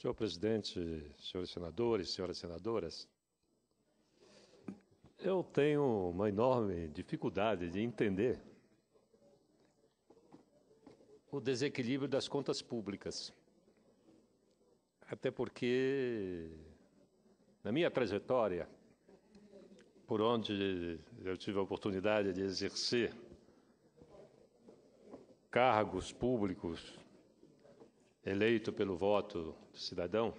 Senhor presidente, senhores senadores, senhoras senadoras, eu tenho uma enorme dificuldade de entender o desequilíbrio das contas públicas. Até porque, na minha trajetória, por onde eu tive a oportunidade de exercer cargos públicos eleito pelo voto do cidadão,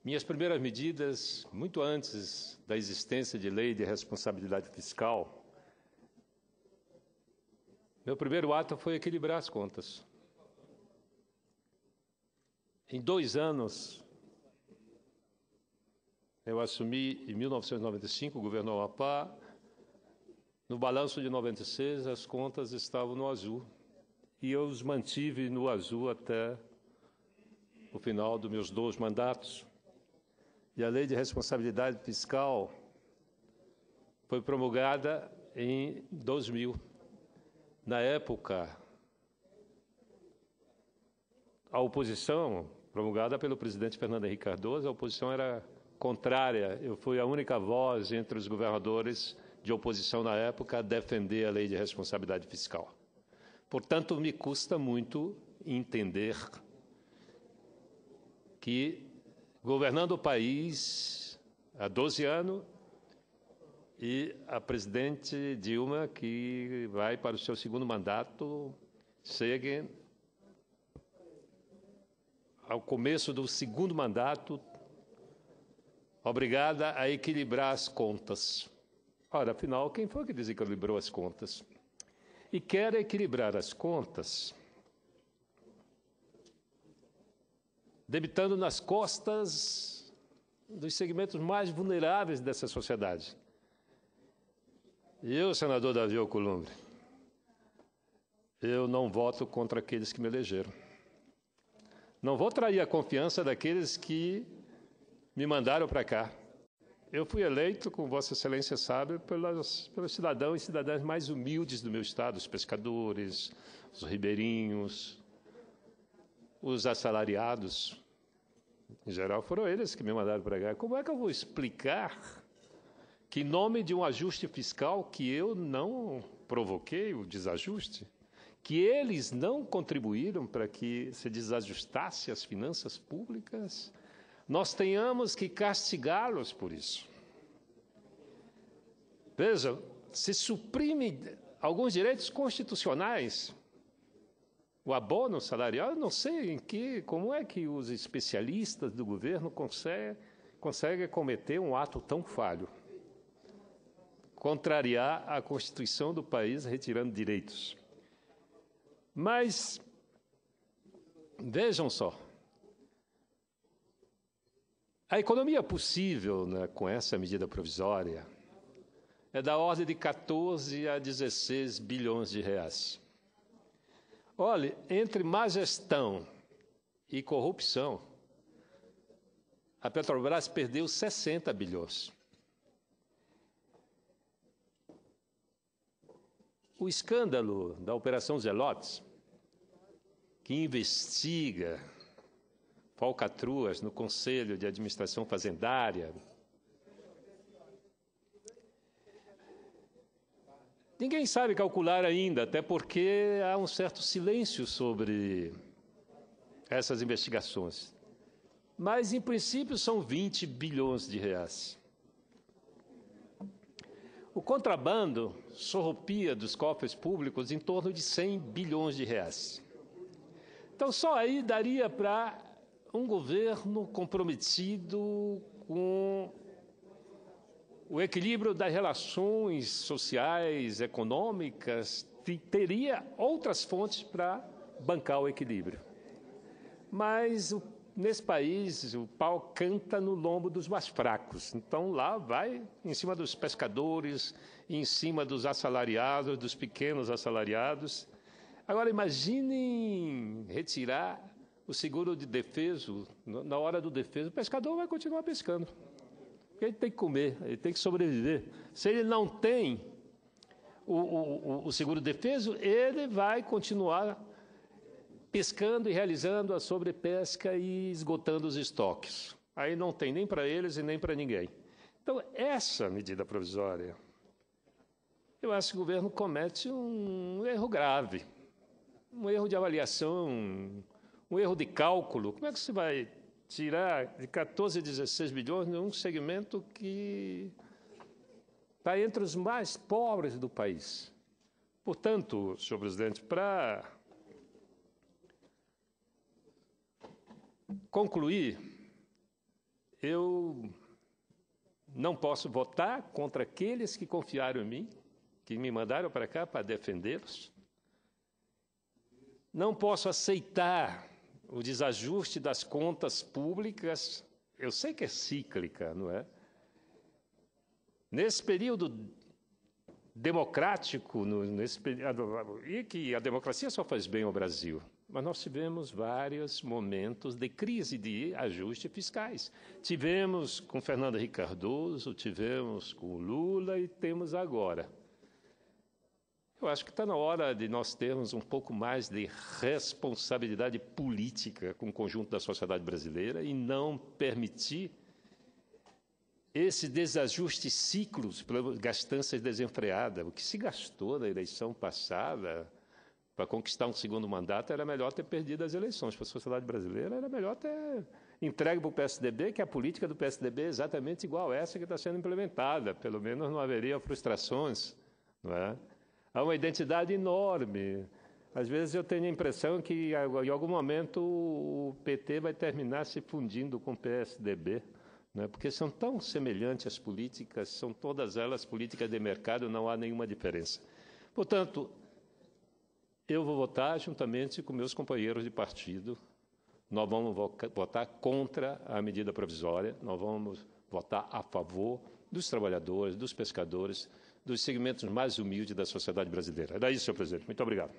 minhas primeiras medidas, muito antes da existência de lei de responsabilidade fiscal, meu primeiro ato foi equilibrar as contas. Em 2 anos, eu assumi, em 1995, o governo Amapá. No balanço de 96, as contas estavam no azul. E eu os mantive no azul até o final dos meus 2 mandatos. E a lei de responsabilidade fiscal foi promulgada em 2000. Na época, a oposição, promulgada pelo presidente Fernando Henrique Cardoso, a oposição era contrária. Eu fui a única voz entre os governadores de oposição na época a defender a lei de responsabilidade fiscal. Portanto, me custa muito entender que, governando o país há 12 anos, e a presidente Dilma, que vai para o seu 2º mandato, chegue ao começo do 2º mandato, obrigada a equilibrar as contas. Ora, afinal, quem foi que desequilibrou as contas? E quer equilibrar as contas debitando nas costas dos segmentos mais vulneráveis dessa sociedade. E eu, senador Davi Alcolumbre, eu não voto contra aqueles que me elegeram. Não vou trair a confiança daqueles que me mandaram para cá. Eu fui eleito, como Vossa Excelência sabe, pelos cidadãos e cidadãs mais humildes do meu estado, os pescadores, os ribeirinhos, os assalariados. Em geral, foram eles que me mandaram para cá. Como é que eu vou explicar que, em nome de um ajuste fiscal que eu não provoquei, o desajuste, que eles não contribuíram para que se desajustasse as finanças públicas, nós tenhamos que castigá-los por isso? Veja, se suprime alguns direitos constitucionais, o abono salarial, eu não sei como é que os especialistas do governo conseguem cometer um ato tão falho, contrariar a Constituição do país retirando direitos. Mas, vejam só, a economia possível, né, com essa medida provisória é da ordem de 14 a 16 bilhões de reais. Olhe, entre má gestão e corrupção, a Petrobras perdeu 60 bilhões. O escândalo da Operação Zelotes, que investiga falcatruas no Conselho de Administração Fazendária, ninguém sabe calcular ainda, até porque há um certo silêncio sobre essas investigações. Mas, em princípio, são 20 bilhões de reais. O contrabando sorrupia dos cofres públicos em torno de 100 bilhões de reais. Então, só aí daria para um governo comprometido com o equilíbrio das relações sociais, econômicas, teria outras fontes para bancar o equilíbrio. Mas, nesse país, o pau canta no lombo dos mais fracos. Então, lá vai em cima dos pescadores, em cima dos assalariados, dos pequenos assalariados. Agora, imaginem retirar o seguro de defeso. Na hora do defeso, o pescador vai continuar pescando. Ele tem que comer, ele tem que sobreviver. Se ele não tem o seguro defeso, ele vai continuar pescando e realizando a sobrepesca e esgotando os estoques. Aí não tem nem para eles e nem para ninguém. Então, essa medida provisória, eu acho que o governo comete um erro grave, um erro de avaliação, um erro de cálculo. Como é que você vai tirar de 14 a 16 bilhões de um segmento que está entre os mais pobres do país? Portanto, senhor presidente, para concluir, eu não posso votar contra aqueles que confiaram em mim, que me mandaram para cá para defendê-los. Não posso aceitar o desajuste das contas públicas. Eu sei que é cíclica, não é? Nesse período democrático, e que a democracia só faz bem ao Brasil, mas nós tivemos vários momentos de crise de ajuste fiscais. Tivemos com Fernando Henrique Cardoso, tivemos com Lula e temos agora. Eu acho que está na hora de nós termos um pouco mais de responsabilidade política com o conjunto da sociedade brasileira e não permitir esse desajuste ciclos pelas gastanças desenfreadas. O que se gastou na eleição passada para conquistar um segundo mandato era melhor ter perdido as eleições. Para a sociedade brasileira era melhor ter entregue para o PSDB, que a política do PSDB é exatamente igual a essa que está sendo implementada. Pelo menos não haveria frustrações, não é? Há uma identidade enorme. Às vezes eu tenho a impressão que, em algum momento, o PT vai terminar se fundindo com o PSDB, né? Porque são tão semelhantes as políticas, são todas elas políticas de mercado, não há nenhuma diferença. Portanto, eu vou votar juntamente com meus companheiros de partido. Nós vamos votar contra a medida provisória, nós vamos votar a favor dos trabalhadores, dos pescadores, dos segmentos mais humildes da sociedade brasileira. Era isso, senhor presidente. Muito obrigado.